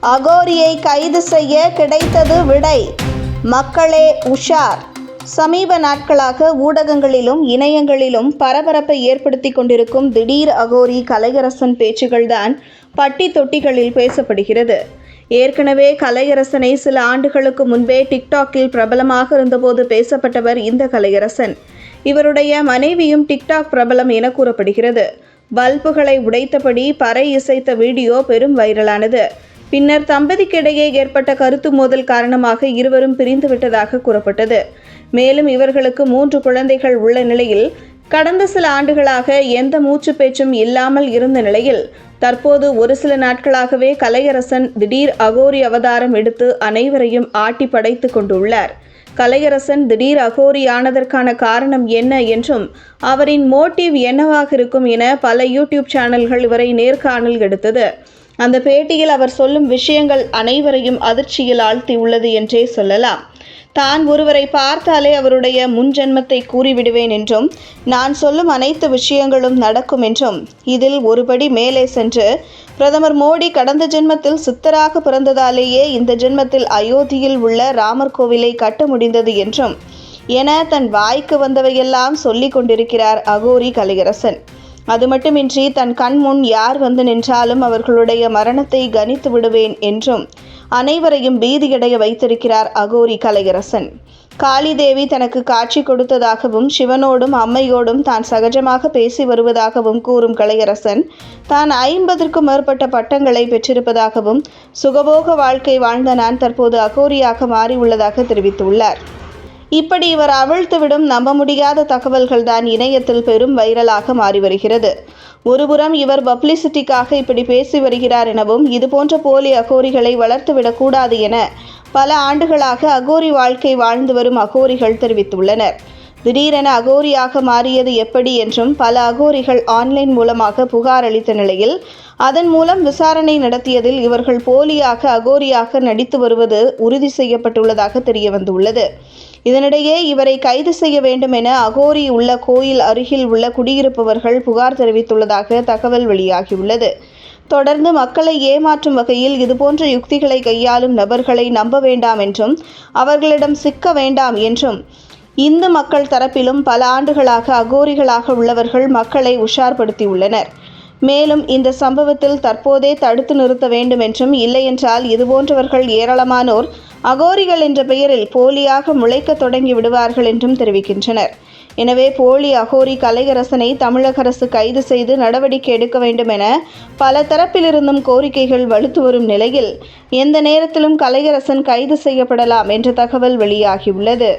அகோரியை கைது செய்ய கிடைத்தது விடை. மக்களே உஷார். சமீப நாட்களாக ஊடகங்களிலும் இணையங்களிலும் பரபரப்பை ஏற்படுத்தி கொண்டிருக்கும் திடீர் அகோரி கலையரசன் பேச்சுகள்தான் பட்டி தொட்டிகளில் பேசப்படுகிறது. ஏற்கனவே கலையரசனை சில ஆண்டுகளுக்கு முன்பே டிக்டாக்கில் பிரபலமாக இருந்தபோது பேசப்பட்டவர் இந்த கலையரசன். இவருடைய மனைவியும் டிக்டாக் பிரபலம் என கூறப்படுகிறது. பல்புகளை உடைத்தபடி பறை இசைத்த வீடியோ பெரும் வைரலானது. பின்னர் தம்பதிக்கிடையே ஏற்பட்ட கருத்து மோதல் காரணமாக இருவரும் பிரிந்து விட்டதாக கூறப்பட்டது. மேலும் இவர்களுக்கு 3 குழந்தைகள் உள்ள நிலையில் கடந்த சில ஆண்டுகளாக எந்த மூச்சு பேச்சும் இல்லாமல் இருந்த நிலையில் தற்போது ஒரு சில நாட்களாகவே கலையரசன் திடீர் அகோரி அவதாரம் எடுத்து அனைவரையும் ஆட்டி படைத்து கொண்டுள்ளார். கலையரசன் திடீர் அகோரி ஆனதற்கான காரணம் என்ன என்றும் அவரின் மோட்டிவ் என்னவாக இருக்கும் என பல யூடியூப் சேனல்கள் இவரை நேர்காணல் எடுத்தது. அந்த பேட்டியில் அவர் சொல்லும் விஷயங்கள் அனைவரையும் அதிர்ச்சியில் ஆழ்த்தியுள்ளது என்றே சொல்லலாம். தான் ஒருவரை பார்த்தாலே அவருடைய முன்ஜென்மத்தை கூறிவிடுவேன் என்றும், நான் சொல்லும் அனைத்து விஷயங்களும் நடக்கும் என்றும், இதில் ஒருபடி மேலே சென்று பிரதமர் மோடி கடந்த ஜென்மத்தில் சித்தராக பிறந்ததாலேயே இந்த ஜென்மத்தில் அயோத்தியில் உள்ள ராமர் கோவிலை கட்ட முடிந்தது என்றும் என தன் வாய்க்கு வந்தவையெல்லாம் சொல்லிக் கொண்டிருக்கிறார் அகோரி கலையரசன். அது மட்டுமின்றி தன் கண் முன் யார் வந்து நின்றாலும் அவர்களுடைய மரணத்தை கணித்து விடுவேன் என்றும் அனைவரையும் பீதியடைய வைத்திருக்கிறார் அகோரி கலையரசன். காளி தேவி தனக்கு காட்சி கொடுத்ததாகவும் சிவனோடும் அம்மையோடும் தான் சகஜமாக பேசி வருவதாகவும் கூறும் கலையரசன் தான் 50க்கும் மேற்பட்ட பட்டங்களை பெற்றிருப்பதாகவும் சுகபோக வாழ்க்கை வாழ்ந்த நான் தற்போது அகோரியாக மாறியுள்ளதாக தெரிவித்துள்ளார். இப்படி இவர் அவிழ்த்துவிடும் நம்ப முடியாத தகவல்கள் தான் இணையத்தில் பெரும் வைரலாக மாறி வருகிறது. ஒருபுறம் இவர் பப்ளிசிட்டிக்காக இப்படி பேசி வருகிறார் எனவும், இதுபோன்ற போலி அகோரிகளை வளர்த்துவிடக்கூடாது என பல ஆண்டுகளாக அகோரி வாழ்க்கை வாழ்ந்து வரும் அகோரிகள் தெரிவித்துள்ளனர். திடீரென அகோரியாக மாறியது எப்படி என்றும் பல அகோரிகள் ஆன்லைன் மூலமாக புகார் அளித்த நிலையில் அதன் மூலம் விசாரணை நடத்தியதில் இவர்கள் போலியாக அகோரியாக நடித்து வருவது உறுதி செய்யப்பட்டுள்ளதாக தெரிய வந்துள்ளது. இதனிடையே இவரை கைது செய்ய வேண்டும் என அகோரி உள்ள கோயில் அருகில் உள்ள குடியிருப்பவர்கள் புகார் தெரிவித்துள்ளதாக தகவல் வெளியாகியுள்ளது. தொடர்ந்து மக்களை ஏமாற்றும் வகையில் இதுபோன்ற யுக்திகளை கையாளும் நபர்களை நம்ப வேண்டாம் என்றும் அவர்களிடம் சிக்க வேண்டாம் என்றும் இந்து மக்கள் தரப்பிலும் பல ஆண்டுகளாக அகோரிகளாக உள்ளவர்கள் மக்களை உஷார்படுத்தியுள்ளனர். மேலும் இந்த சம்பவத்தில் தற்போதே தடுத்து நிறுத்த வேண்டும் என்றும், இல்லையென்றால் இதுபோன்றவர்கள் ஏராளமானோர் அகோரிகள் என்ற பெயரில் போலியாக முளைக்க தொடங்கி விடுவார்கள் என்றும் தெரிவிக்கின்றனர். எனவே போலி அகோரி கலையரசனை தமிழக அரசு கைது செய்து நடவடிக்கை எடுக்க வேண்டும் என பல தரப்பிலிருந்தும் கோரிக்கைகள் வலுத்து வரும் நிலையில் எந்த நேரத்திலும் கலையரசன் கைது செய்யப்படலாம் என்ற தகவல் வெளியாகியுள்ளது.